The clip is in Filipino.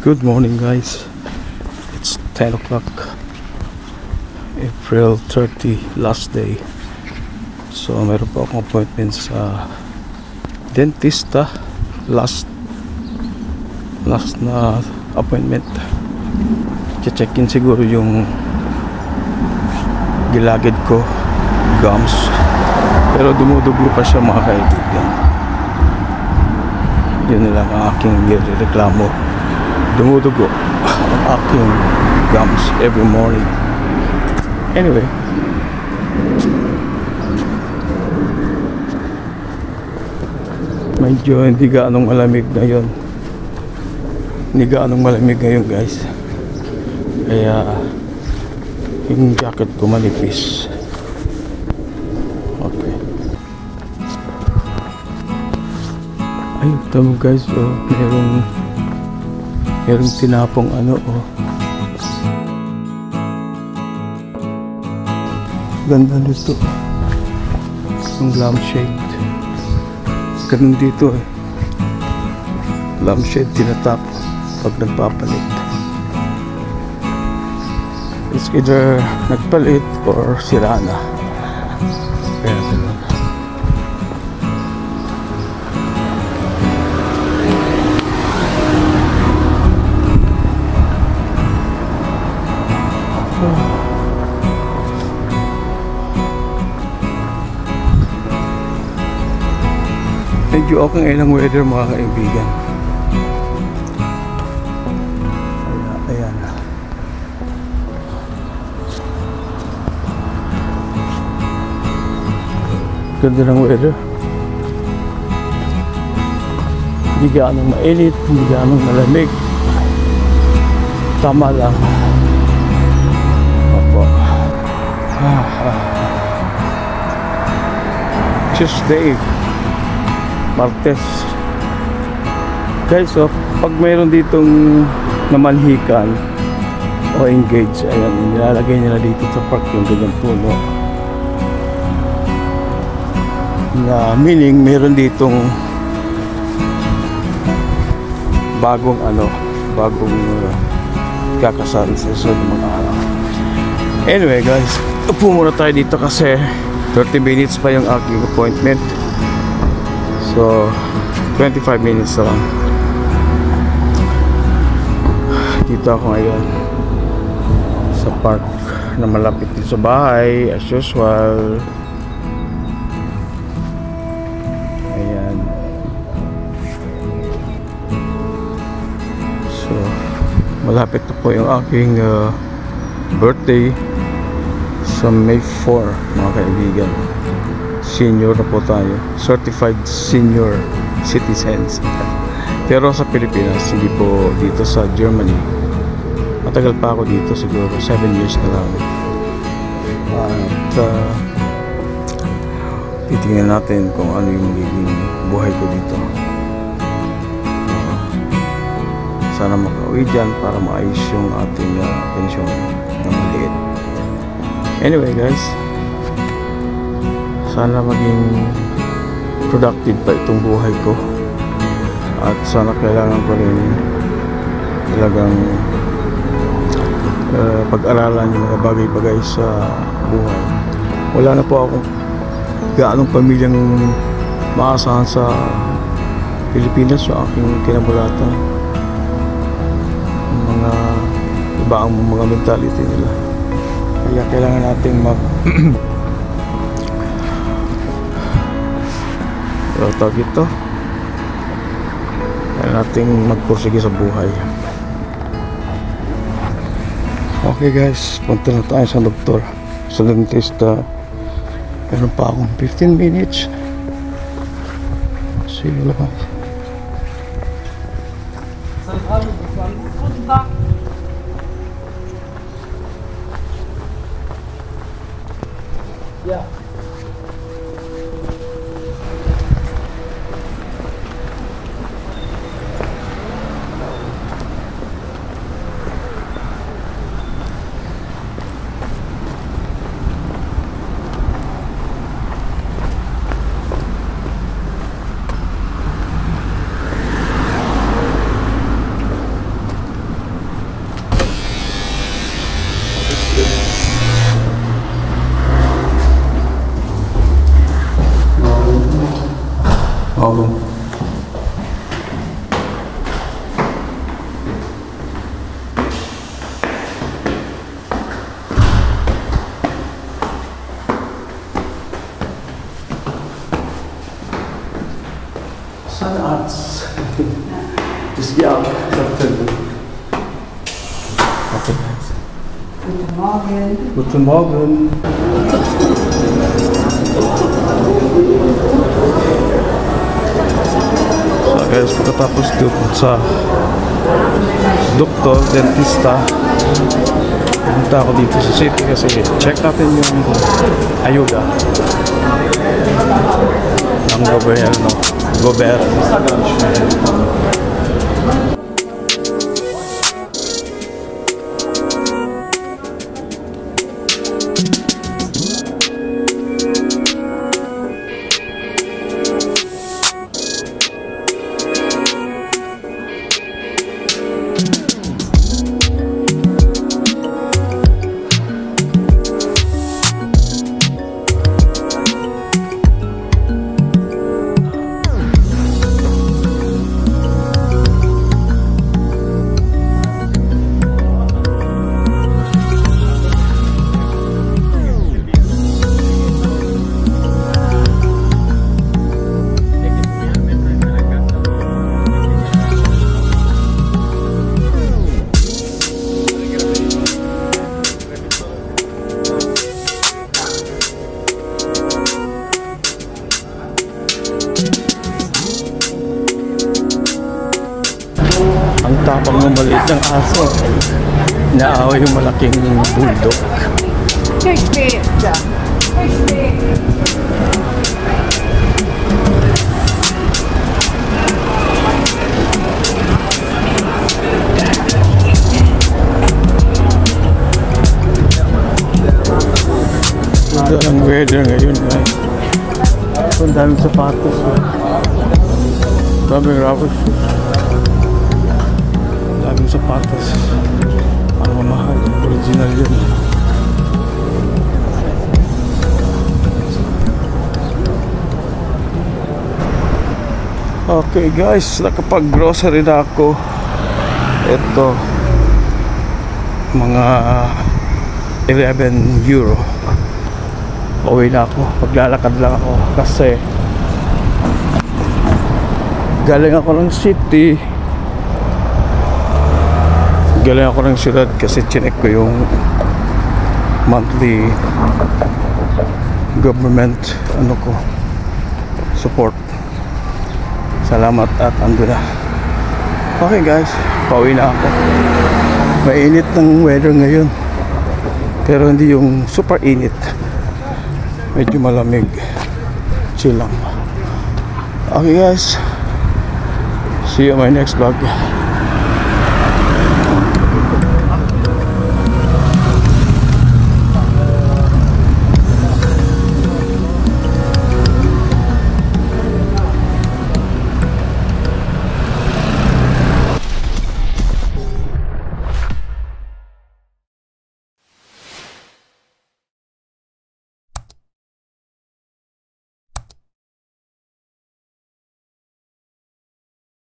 Good morning guys. It's 10 o'clock, April 30, last day. So meron po akong appointment sa dentista. Last na appointment. Check-in siguro yung gilagid ko, gums. Pero dumudugo pa siya mga kaibigan. Yun na lang ang aking reklamo. Dumudugo ang aking gums every morning. Anyway, medyo hindi gaanong malamig ngayon. Hindi gaanong malamig ngayon guys. Kaya yung jacket ko manipis. Okay. Ayun, tamo guys, oh, merong tinapong ano, oh. Ganda nito. Yung lampshade. Ganun dito eh. Lampshade tinatap pag nagpapalit. It's either nagpalit or sira na. Kaya ganun. Medyo okay ngayon ang weather mga kaibigan. Ayan. Ganda ng weather. Hindi gaanong mainit, hindi gaanong malamig. Tama lang. Opo. Tuesday, Martes. Guys, oh, pag mayroon ditong namanhikan o engage, ayan, nilalagay nila dito sa park yung ganyang puno. Na meaning mayroon ditong bagong kakasal sa susunod ng mga araw. Anyway guys, upo muna tayo dito kasi 30 minutes pa yung aking appointment. So 25 minutes lang. Dito ako ngayon sa park na malapit dito sa bahay as usual. Ayan. So malapit na po yung aking birthday sa May 4 mga kaibigan. Senior na po tayo, certified senior citizens. Pero sa Pilipinas, hindi po dito sa Germany. Matagal pa ako dito, siguro 7 years na lang. At titingnan natin kung ano yung magiging buhay ko dito. Sana makauwi dyan para maayos yung ating pensyon na maliit. Anyway guys, sana maging productive pa itong buhay ko. At sana kailangan ko rin talagang pag-aralan yung mga bagay-bagay sa buhay. Wala na po akong gaanong pamilyang maasahan sa Pilipinas sa aking kinabulatan. Mga iba ang mga mentality nila. Kaya kailangan nating tawag ito, kailangan nating magpursige sa buhay. Okay guys, punta na tayo sa doktor, sa dentista. Meron pa akong 15 minutes. See you later. Yeah. problem. Sun arts. Just get out. Okay. Guten Morgen. Guten Morgen. So guys, pagkatapos dito sa doktor, dentista, pumunta ako dito sa city kasi check natin yung ayuda ng gobyerno. Ang tapang ng maliit ng aso, naaway yung malaking bulldog. Ganda ang weather ngayon, guys. Ang daming sapatos, daming rubber shoes, daming sapatos. Ang mamahal, original yun. Okay guys, nakapag-grocery na ako. Ito, mga 11 euro. Uwi na ako, maglalakad lang ako kasi galing ako ng city, galing ako ng siyudad kasi chinek ko yung monthly government support. Salamat at ando na. Okay guys, pauwi na ako. Mainit ng weather ngayon, pero hindi yung super init, medyo malamig, chill lang. Okay guys, see you in my next vlog.